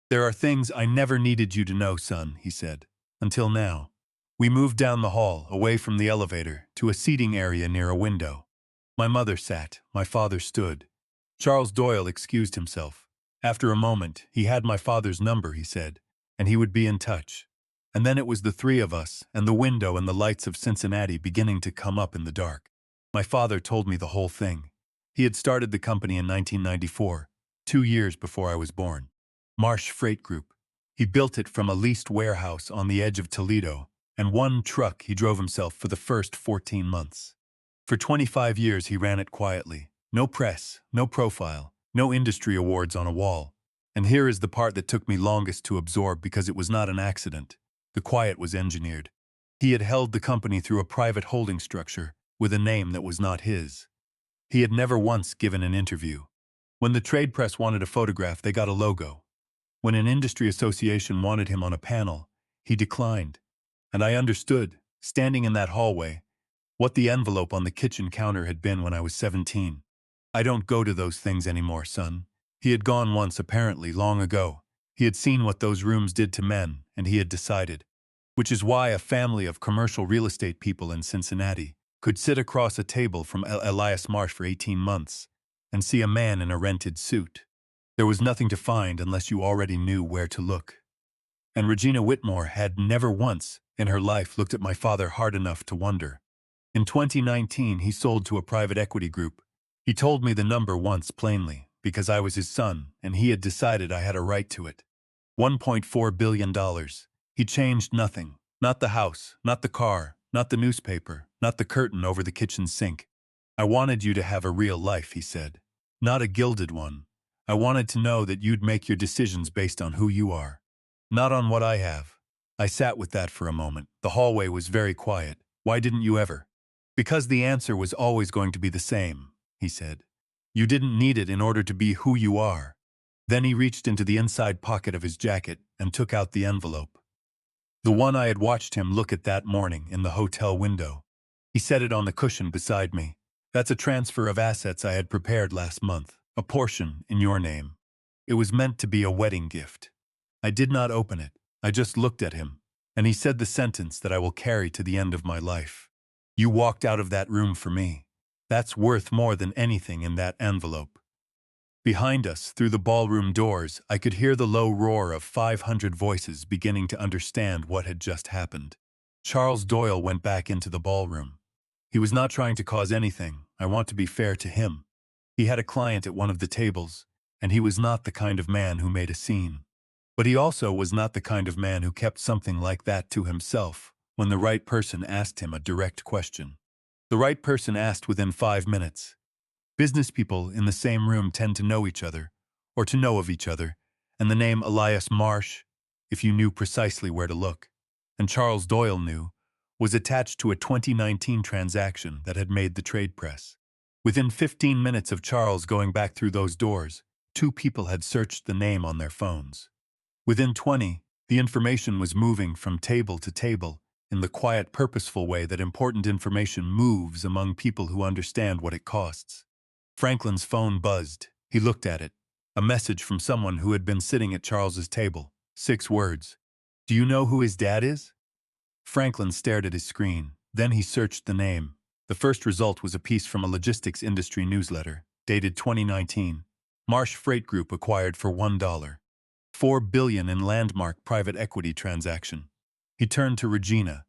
[SPEAKER 1] "There are things I never needed you to know, son," he said. "Until now." We moved down the hall, away from the elevator, to a seating area near a window. My mother sat. My father stood. Charles Doyle excused himself. After a moment, he had my father's number, he said, and he would be in touch. And then it was the three of us, and the window and the lights of Cincinnati beginning to come up in the dark. My father told me the whole thing. He had started the company in 1994, 2 years before I was born. Marsh Freight Group. He built it from a leased warehouse on the edge of Toledo, and one truck he drove himself for the first 14 months. For 25 years he ran it quietly. No press, no profile, no industry awards on a wall. And here is the part that took me longest to absorb because it was not an accident. The quiet was engineered. He had held the company through a private holding structure with a name that was not his. He had never once given an interview. When the trade press wanted a photograph, they got a logo. When an industry association wanted him on a panel, he declined. And I understood, standing in that hallway, what the envelope on the kitchen counter had been when I was 17. I don't go to those things anymore, son. He had gone once, apparently, long ago. He had seen what those rooms did to men, and he had decided. Which is why a family of commercial real estate people in Cincinnati could sit across a table from Elias Marsh for 18 months and see a man in a rented suit. There was nothing to find unless you already knew where to look. And Regina Whitmore had never once in her life looked at my father hard enough to wonder. In 2019, he sold to a private equity group. He told me the number once plainly, because I was his son, and he had decided I had a right to it. $1.4 billion. He changed nothing. Not the house, not the car, not the newspaper, not the curtain over the kitchen sink. I wanted you to have a real life, he said. Not a gilded one. I wanted to know that you'd make your decisions based on who you are. Not on what I have. I sat with that for a moment. The hallway was very quiet. Why didn't you ever? Because the answer was always going to be the same, he said. You didn't need it in order to be who you are. Then he reached into the inside pocket of his jacket and took out the envelope. The one I had watched him look at that morning in the hotel window. He set it on the cushion beside me. That's a transfer of assets I had prepared last month, a portion in your name. It was meant to be a wedding gift. I did not open it. I just looked at him, and he said the sentence that I will carry to the end of my life. You walked out of that room for me. That's worth more than anything in that envelope. Behind us, through the ballroom doors, I could hear the low roar of 500 voices beginning to understand what had just happened. Charles Doyle went back into the ballroom. He was not trying to cause anything. I want to be fair to him. He had a client at one of the tables, and he was not the kind of man who made a scene. But he also was not the kind of man who kept something like that to himself when the right person asked him a direct question. The right person asked within 5 minutes. Business people in the same room tend to know each other, or to know of each other, and the name Elias Marsh, if you knew precisely where to look, and Charles Doyle knew, was attached to a 2019 transaction that had made the trade press. Within 15 minutes of Charles going back through those doors, 2 people had searched the name on their phones. Within 20, the information was moving from table to table in the quiet, purposeful way that important information moves among people who understand what it costs. Franklin's phone buzzed. He looked at it. A message from someone who had been sitting at Charles's table. 6 words. Do you know who his dad is? Franklin stared at his screen. Then he searched the name. The first result was a piece from a logistics industry newsletter, dated 2019. Marsh Freight Group acquired for $1. $4 billion in landmark private equity transaction. He turned to Regina.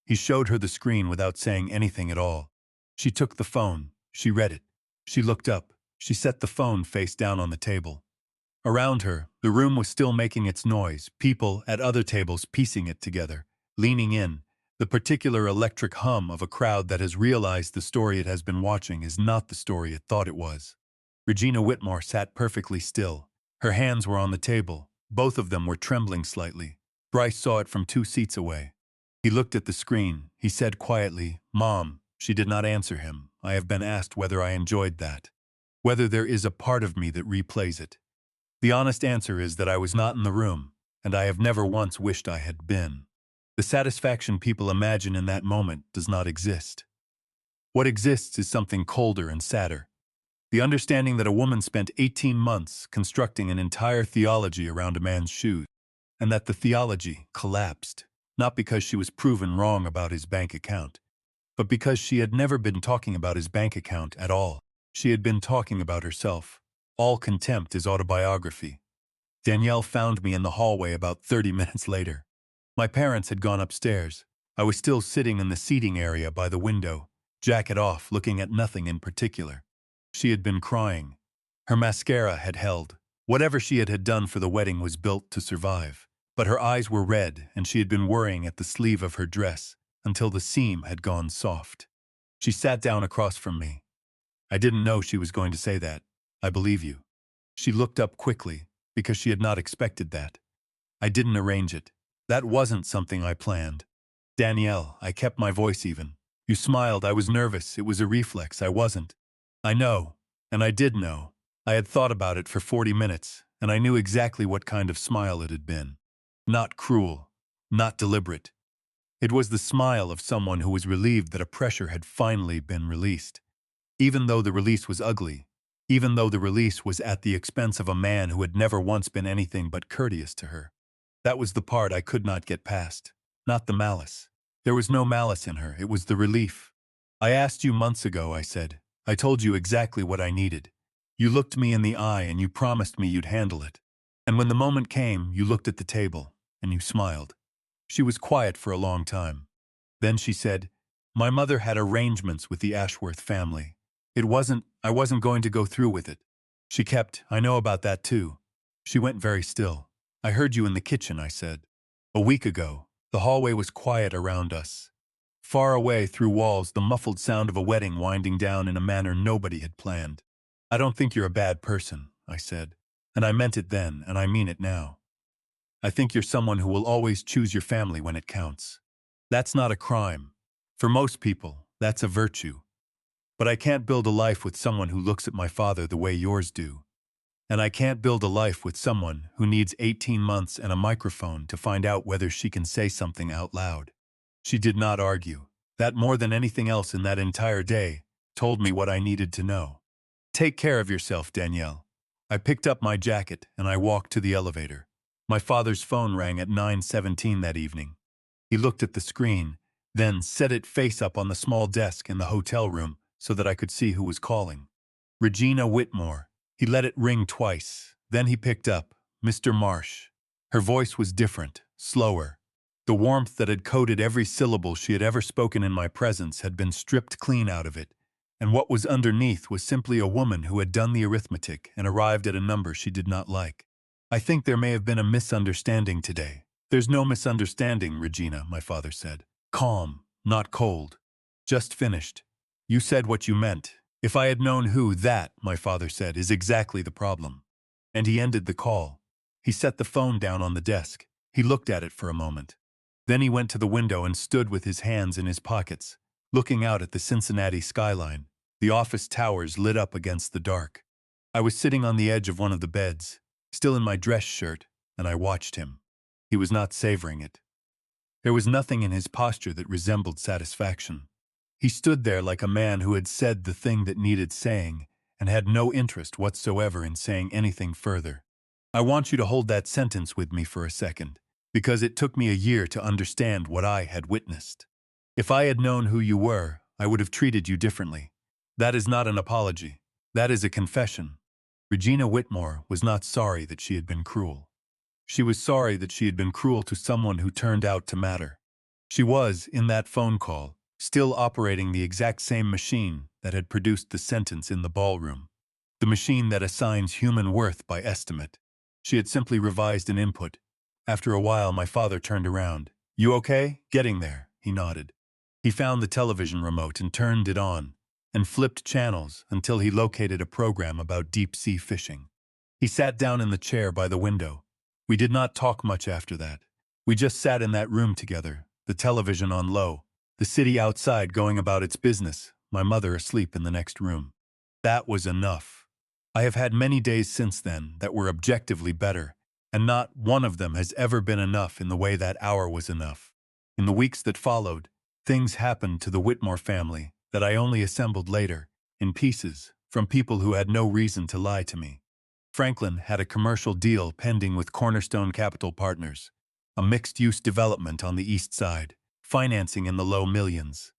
[SPEAKER 1] He showed her the screen without saying anything at all. She took the phone. She read it. She looked up. She set the phone face down on the table. Around her, the room was still making its noise, people at other tables piecing it together, leaning in, the particular electric hum of a crowd that has realized the story it has been watching is not the story it thought it was. Regina Whitmore sat perfectly still. Her hands were on the table. Both of them were trembling slightly. Bryce saw it from 2 seats away. He looked at the screen. He said quietly, "Mom." She did not answer him. I have been asked whether I enjoyed that. Whether there is a part of me that replays it. The honest answer is that I was not in the room, and I have never once wished I had been. The satisfaction people imagine in that moment does not exist. What exists is something colder and sadder. The understanding that a woman spent 18 months constructing an entire theology around a man's shoes, and that the theology collapsed, not because she was proven wrong about his bank account, but because she had never been talking about his bank account at all. She had been talking about herself. All contempt is autobiography. Danielle found me in the hallway about 30 minutes later. My parents had gone upstairs. I was still sitting in the seating area by the window, jacket off, looking at nothing in particular. She had been crying. Her mascara had held. Whatever she had done for the wedding was built to survive. But her eyes were red, and she had been worrying at the sleeve of her dress until the seam had gone soft. She sat down across from me. I didn't know she was going to say that. I believe you. She looked up quickly, because she had not expected that. I didn't arrange it. That wasn't something I planned. Danielle, I kept my voice even. You smiled. I was nervous. It was a reflex. I wasn't. I know, and I did know. I had thought about it for 40 minutes, and I knew exactly what kind of smile it had been. Not cruel, not deliberate. It was the smile of someone who was relieved that a pressure had finally been released. Even though the release was ugly, even though the release was at the expense of a man who had never once been anything but courteous to her. That was the part I could not get past. Not the malice. There was no malice in her, it was the relief. I asked you months ago, I said. I told you exactly what I needed. You looked me in the eye and you promised me you'd handle it. And when the moment came, you looked at the table, and you smiled. She was quiet for a long time. Then she said, "My mother had arrangements with the Ashworth family. I wasn't going to go through with it." She kept, "I know about that too." She went very still. "I heard you in the kitchen," I said. "A week ago, the hallway was quiet around us. Far away through walls, the muffled sound of a wedding winding down in a manner nobody had planned. I don't think you're a bad person," I said. And I meant it then, and I mean it now. I think you're someone who will always choose your family when it counts. That's not a crime. For most people, that's a virtue. But I can't build a life with someone who looks at my father the way yours do. And I can't build a life with someone who needs 18 months and a microphone to find out whether she can say something out loud. She did not argue. That, more than anything else in that entire day, told me what I needed to know. "Take care of yourself, Danielle." I picked up my jacket and I walked to the elevator. My father's phone rang at 9:17 that evening. He looked at the screen, then set it face up on the small desk in the hotel room so that I could see who was calling. Regina Whitmore. He let it ring twice. Then he picked up, "Mr. Marsh." Her voice was different, slower. The warmth that had coated every syllable she had ever spoken in my presence had been stripped clean out of it, and what was underneath was simply a woman who had done the arithmetic and arrived at a number she did not like. "I think there may have been a misunderstanding today." "There's no misunderstanding, Regina," my father said. Calm, not cold. "Just finished. You said what you meant. If I had known who, that," my father said, "is exactly the problem." And he ended the call. He set the phone down on the desk. He looked at it for a moment. Then he went to the window and stood with his hands in his pockets, looking out at the Cincinnati skyline, the office towers lit up against the dark. I was sitting on the edge of one of the beds, still in my dress shirt, and I watched him. He was not savoring it. There was nothing in his posture that resembled satisfaction. He stood there like a man who had said the thing that needed saying and had no interest whatsoever in saying anything further. "I want you to hold that sentence with me for a second, because it took me a year to understand what I had witnessed. If I had known who you were, I would have treated you differently. That is not an apology. That is a confession." Regina Whitmore was not sorry that she had been cruel. She was sorry that she had been cruel to someone who turned out to matter. She was, in that phone call, still operating the exact same machine that had produced the sentence in the ballroom. The machine that assigns human worth by estimate. She had simply revised an input. After a while, my father turned around. "You okay? Getting there," he nodded. He found the television remote and turned it on, and flipped channels until he located a program about deep-sea fishing. He sat down in the chair by the window. We did not talk much after that. We just sat in that room together, the television on low, the city outside going about its business, my mother asleep in the next room. That was enough. I have had many days since then that were objectively better, and not one of them has ever been enough in the way that hour was enough. In the weeks that followed, things happened to the Whitmore family that I only assembled later, in pieces, from people who had no reason to lie to me. Franklin had a commercial deal pending with Cornerstone Capital Partners, a mixed-use development on the east side, financing in the low millions.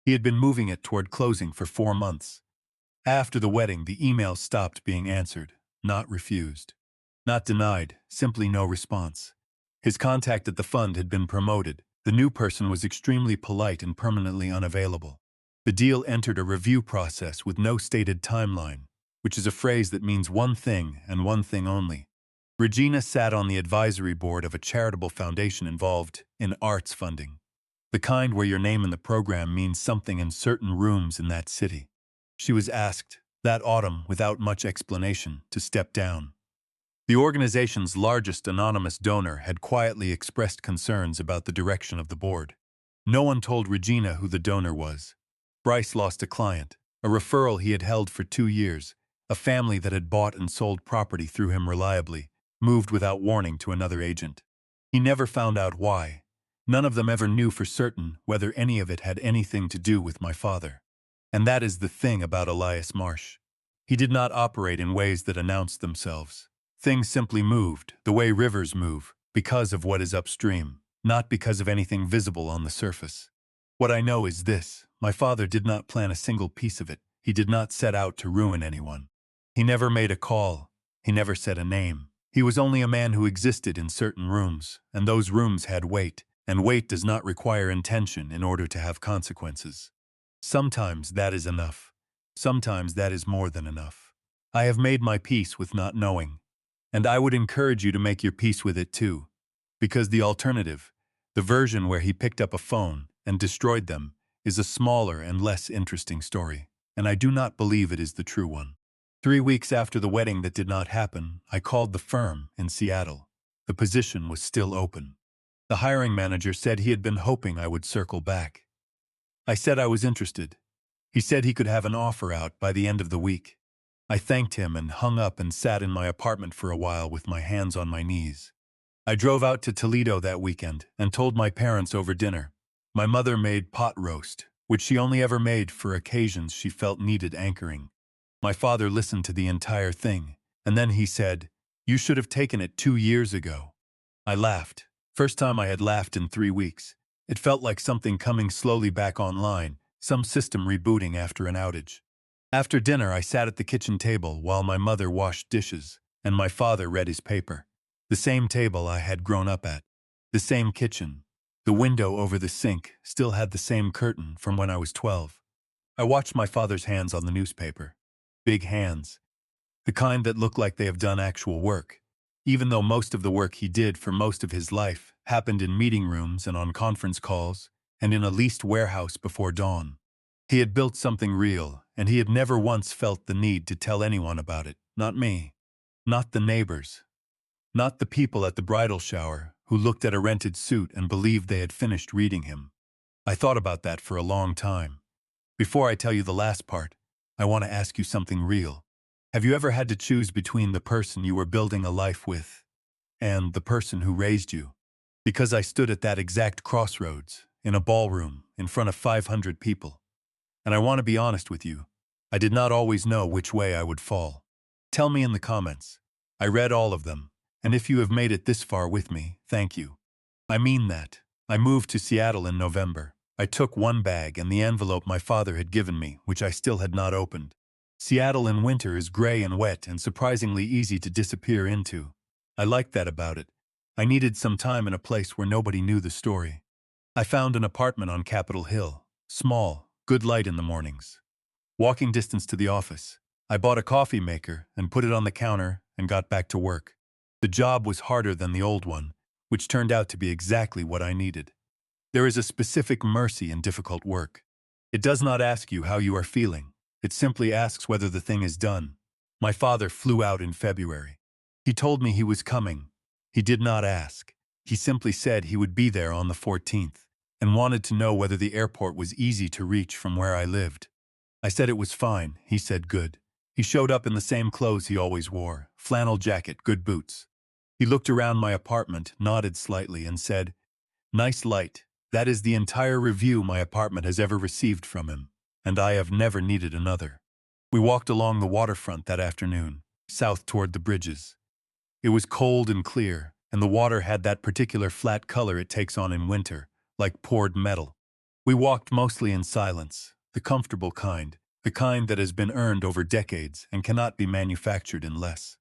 [SPEAKER 1] He had been moving it toward closing for 4 months. After the wedding, the emails stopped being answered, not refused. Not denied, simply no response. His contact at the fund had been promoted. The new person was extremely polite and permanently unavailable. The deal entered a review process with no stated timeline, which is a phrase that means one thing and one thing only. Regina sat on the advisory board of a charitable foundation involved in arts funding, the kind where your name in the program means something in certain rooms in that city. She was asked, that autumn, without much explanation, to step down. The organization's largest anonymous donor had quietly expressed concerns about the direction of the board. No one told Regina who the donor was. Bryce lost a client. a referral he had held for 2 years, a family that had bought and sold property through him reliably, moved without warning to another agent. He never found out why. None of them ever knew for certain whether any of it had anything to do with my father. And that is the thing about Elias Marsh. He did not operate in ways that announced themselves. Things simply moved, the way rivers move, because of what is upstream, not because of anything visible on the surface. What I know is this: my father did not plan a single piece of it. He did not set out to ruin anyone. He never made a call. He never said a name. He was only a man who existed in certain rooms, and those rooms had weight, and weight does not require intention in order to have consequences. Sometimes that is enough. Sometimes that is more than enough. I have made my peace with not knowing, and I would encourage you to make your peace with it too, because the alternative, the version where he picked up a phone and destroyed them, is a smaller and less interesting story, and I do not believe it is the true one. 3 weeks after the wedding that did not happen, I called the firm in Seattle. The position was still open. The hiring manager said he had been hoping I would circle back. I said I was interested. He said he could have an offer out by the end of the week. I thanked him and hung up and sat in my apartment for a while with my hands on my knees. I drove out to Toledo that weekend and told my parents over dinner. My mother made pot roast, which she only ever made for occasions she felt needed anchoring. My father listened to the entire thing, and then he said, "You should have taken it 2 years ago." I laughed. First time I had laughed in 3 weeks. It felt like something coming slowly back online, some system rebooting after an outage. After dinner, I sat at the kitchen table while my mother washed dishes, and my father read his paper. The same table I had grown up at. The same kitchen. The window over the sink still had the same curtain from when I was 12. I watched my father's hands on the newspaper. Big hands. The kind that look like they have done actual work, even though most of the work he did for most of his life happened in meeting rooms and on conference calls and in a leased warehouse before dawn. He had built something real, and he had never once felt the need to tell anyone about it. Not me. Not the neighbors. Not the people at the bridal shower who looked at a rented suit and believed they had finished reading him. I thought about that for a long time. Before I tell you the last part, I want to ask you something real. Have you ever had to choose between the person you were building a life with and the person who raised you? Because I stood at that exact crossroads, in a ballroom, in front of 500 people. And I want to be honest with you, I did not always know which way I would fall. Tell me in the comments. I read all of them, and if you have made it this far with me, thank you. I mean that. I moved to Seattle in November. I took one bag and the envelope my father had given me, which I still had not opened. Seattle in winter is gray and wet and surprisingly easy to disappear into. I liked that about it. I needed some time in a place where nobody knew the story. I found an apartment on Capitol Hill. Small, good light in the mornings. Walking distance to the office. I bought a coffee maker and put it on the counter and got back to work. The job was harder than the old one, which turned out to be exactly what I needed. There is a specific mercy in difficult work. It does not ask you how you are feeling. It simply asks whether the thing is done. My father flew out in February. He told me he was coming. He did not ask. He simply said he would be there on the 14th and wanted to know whether the airport was easy to reach from where I lived. I said it was fine. He said good. He showed up in the same clothes he always wore, flannel jacket, good boots. He looked around my apartment, nodded slightly, and said, "Nice light." That is the entire review my apartment has ever received from him, and I have never needed another. We walked along the waterfront that afternoon, south toward the bridges. It was cold and clear, and the water had that particular flat color it takes on in winter, like poured metal. We walked mostly in silence, the comfortable kind, the kind that has been earned over decades and cannot be manufactured in less.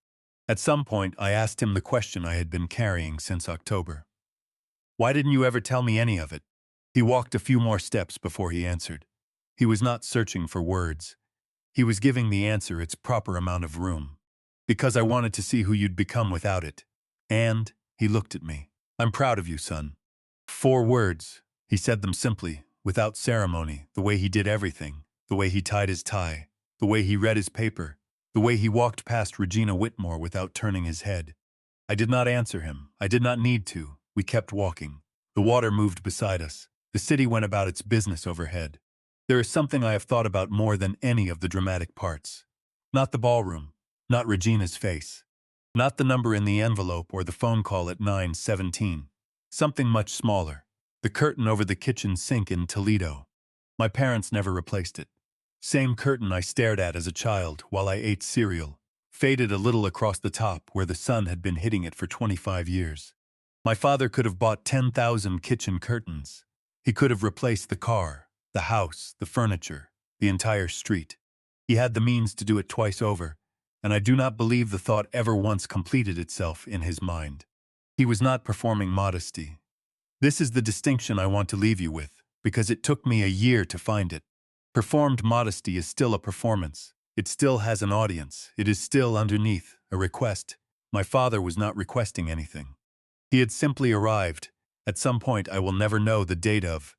[SPEAKER 1] At some point, I asked him the question I had been carrying since October. "Why didn't you ever tell me any of it?" He walked a few more steps before he answered. He was not searching for words. He was giving the answer its proper amount of room. "Because I wanted to see who you'd become without it." And he looked at me. "I'm proud of you, son." 4 words. He said them simply, without ceremony, the way he did everything, the way he tied his tie, the way he read his paper, the way he walked past Regina Whitmore without turning his head. I did not answer him. I did not need to. We kept walking. The water moved beside us. The city went about its business overhead. There is something I have thought about more than any of the dramatic parts. Not the ballroom, not Regina's face, not the number in the envelope or the phone call at 9:17. Something much smaller. The curtain over the kitchen sink in Toledo. My parents never replaced it. Same curtain I stared at as a child while I ate cereal, faded a little across the top where the sun had been hitting it for 25 years. My father could have bought 10,000 kitchen curtains. He could have replaced the car, the house, the furniture, the entire street. He had the means to do it twice over, and I do not believe the thought ever once completed itself in his mind. He was not performing modesty. This is the distinction I want to leave you with, because it took me a year to find it. Performed modesty is still a performance. It still has an audience. It is still underneath a request. My father was not requesting anything. He had simply arrived, at some point I will never know the date of,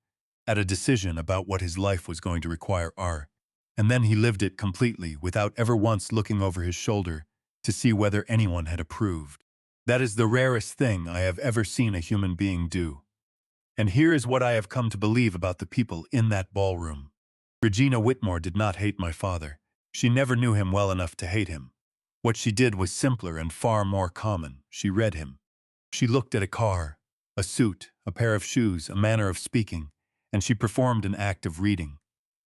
[SPEAKER 1] at a decision about what his life was going to require. And then he lived it completely without ever once looking over his shoulder to see whether anyone had approved. That is the rarest thing I have ever seen a human being do. And here is what I have come to believe about the people in that ballroom. Regina Whitmore did not hate my father. She never knew him well enough to hate him. What she did was simpler and far more common. She read him. She looked at a car, a suit, a pair of shoes, a manner of speaking, and she performed an act of reading.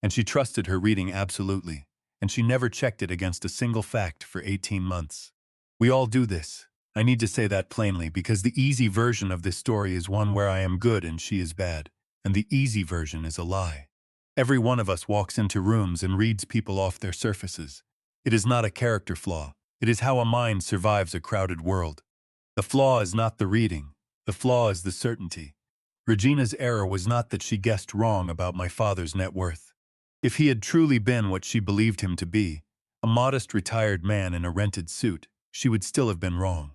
[SPEAKER 1] And she trusted her reading absolutely, and she never checked it against a single fact for 18 months. We all do this. I need to say that plainly because the easy version of this story is one where I am good and she is bad, and the easy version is a lie. Every one of us walks into rooms and reads people off their surfaces. It is not a character flaw. It is how a mind survives a crowded world. The flaw is not the reading. The flaw is the certainty. Regina's error was not that she guessed wrong about my father's net worth. If he had truly been what she believed him to be, a modest retired man in a rented suit, she would still have been wrong.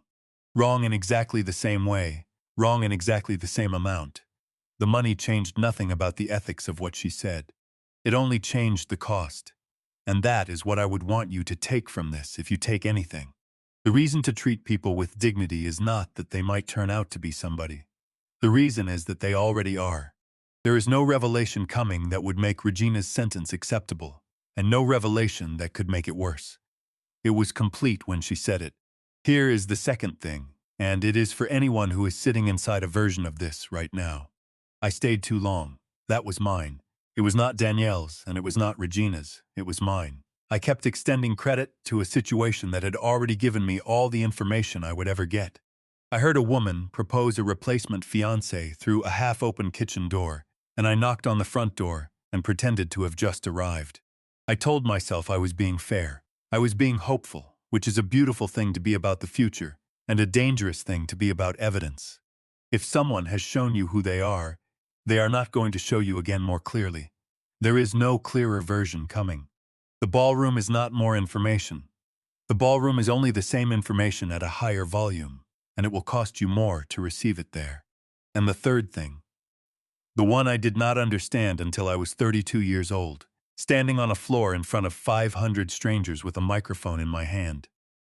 [SPEAKER 1] Wrong in exactly the same way, wrong in exactly the same amount. The money changed nothing about the ethics of what she said. It only changed the cost. And that is what I would want you to take from this if you take anything. The reason to treat people with dignity is not that they might turn out to be somebody. The reason is that they already are. There is no revelation coming that would make Regina's sentence acceptable, and no revelation that could make it worse. It was complete when she said it. Here is the second thing, and it is for anyone who is sitting inside a version of this right now. I stayed too long. That was mine. It was not Danielle's, and it was not Regina's. It was mine. I kept extending credit to a situation that had already given me all the information I would ever get. I heard a woman propose a replacement fiancé through a half-open kitchen door, and I knocked on the front door and pretended to have just arrived. I told myself I was being fair. I was being hopeful, which is a beautiful thing to be about the future, and a dangerous thing to be about evidence. If someone has shown you who they are not going to show you again more clearly. There is no clearer version coming. The ballroom is not more information. The ballroom is only the same information at a higher volume, and it will cost you more to receive it there. And the third thing, the one I did not understand until I was 32 years old, standing on a floor in front of 500 strangers with a microphone in my hand.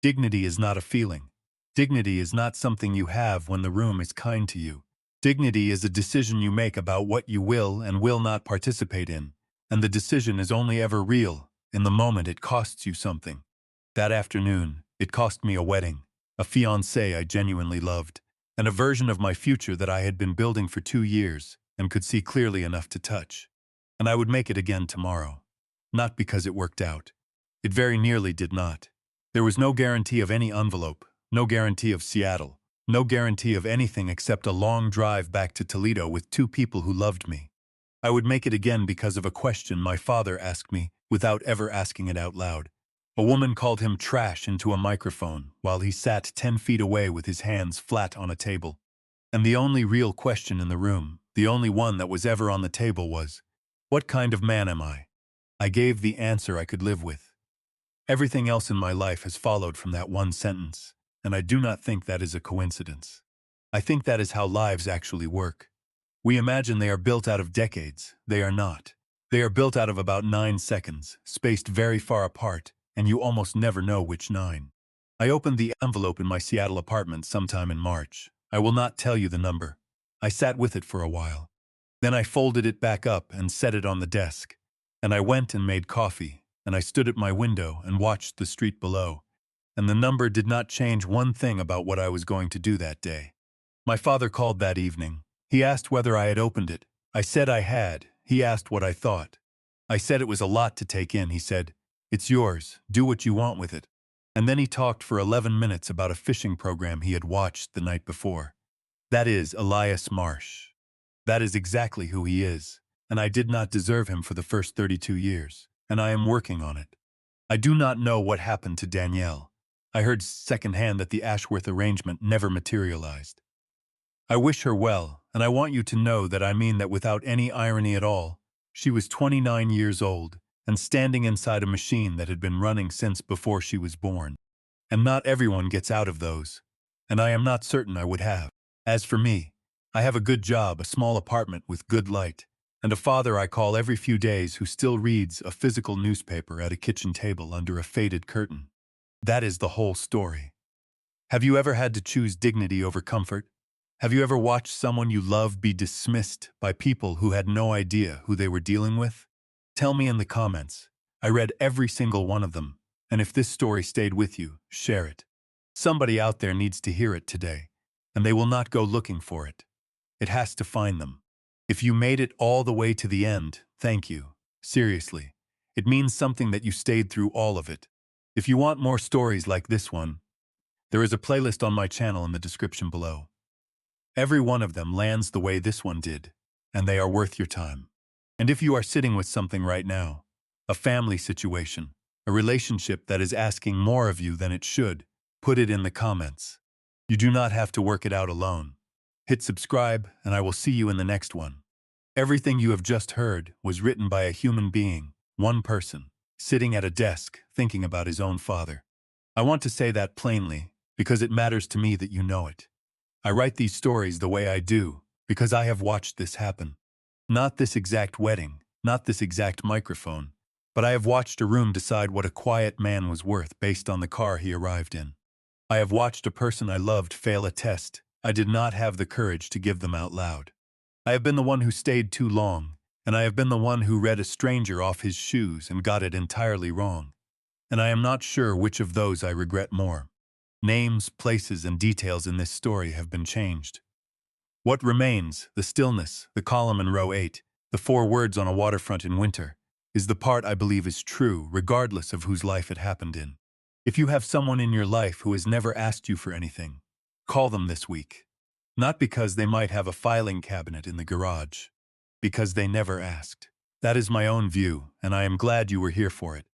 [SPEAKER 1] Dignity is not a feeling. Dignity is not something you have when the room is kind to you. Dignity is a decision you make about what you will and will not participate in, and the decision is only ever real in the moment it costs you something. That afternoon, it cost me a wedding, a fiancé I genuinely loved, and a version of my future that I had been building for 2 years and could see clearly enough to touch. And I would make it again tomorrow. Not because it worked out. It very nearly did not. There was no guarantee of any envelope, no guarantee of Seattle. No guarantee of anything except a long drive back to Toledo with 2 people who loved me. I would make it again because of a question my father asked me without ever asking it out loud. A woman called him trash into a microphone while he sat 10 feet away with his hands flat on a table. And the only real question in the room, the only one that was ever on the table was, what kind of man am I? I gave the answer I could live with. Everything else in my life has followed from that one sentence. And I do not think that is a coincidence. I think that is how lives actually work. We imagine they are built out of decades. They are not. They are built out of about 9 seconds, spaced very far apart, and you almost never know which 9. I opened the envelope in my Seattle apartment sometime in March. I will not tell you the number. I sat with it for a while. Then I folded it back up and set it on the desk. And I went and made coffee, and I stood at my window and watched the street below, and the number did not change one thing about what I was going to do that day. My father called that evening. He asked whether I had opened it. I said I had. He asked what I thought. I said it was a lot to take in. He said, "It's yours. Do what you want with it." And then he talked for 11 minutes about a fishing program he had watched the night before. That is Elias Marsh. That is exactly who he is, and I did not deserve him for the first 32 years, and I am working on it. I do not know what happened to Danielle. I heard secondhand that the Ashworth arrangement never materialized. I wish her well, and I want you to know that I mean that without any irony at all. She was 29 years old, and standing inside a machine that had been running since before she was born. And not everyone gets out of those, and I am not certain I would have. As for me, I have a good job, a small apartment with good light, and a father I call every few days who still reads a physical newspaper at a kitchen table under a faded curtain. That is the whole story. Have you ever had to choose dignity over comfort? Have you ever watched someone you love be dismissed by people who had no idea who they were dealing with? Tell me in the comments. I read every single one of them, and if this story stayed with you, share it. Somebody out there needs to hear it today, and they will not go looking for it. It has to find them. If you made it all the way to the end, thank you. Seriously. It means something that you stayed through all of it. If you want more stories like this one, there is a playlist on my channel in the description below. Every one of them lands the way this one did, and they are worth your time. And if you are sitting with something right now, a family situation, a relationship that is asking more of you than it should, put it in the comments. You do not have to work it out alone. Hit subscribe, and I will see you in the next one. Everything you have just heard was written by a human being, one person, sitting at a desk thinking about his own father. I want to say that plainly, because it matters to me that you know it. I write these stories the way I do, because I have watched this happen. Not this exact wedding, not this exact microphone, but I have watched a room decide what a quiet man was worth based on the car he arrived in. I have watched a person I loved fail a test I did not have the courage to give them out loud. I have been the one who stayed too long, and I have been the one who read a stranger off his shoes and got it entirely wrong. And I am not sure which of those I regret more. Names, places, and details in this story have been changed. What remains, the stillness, the column in row 8, the 4 words on a waterfront in winter, is the part I believe is true, regardless of whose life it happened in. If you have someone in your life who has never asked you for anything, call them this week. Not because they might have a filing cabinet in the garage, because they never asked. That is my own view, and I am glad you were here for it.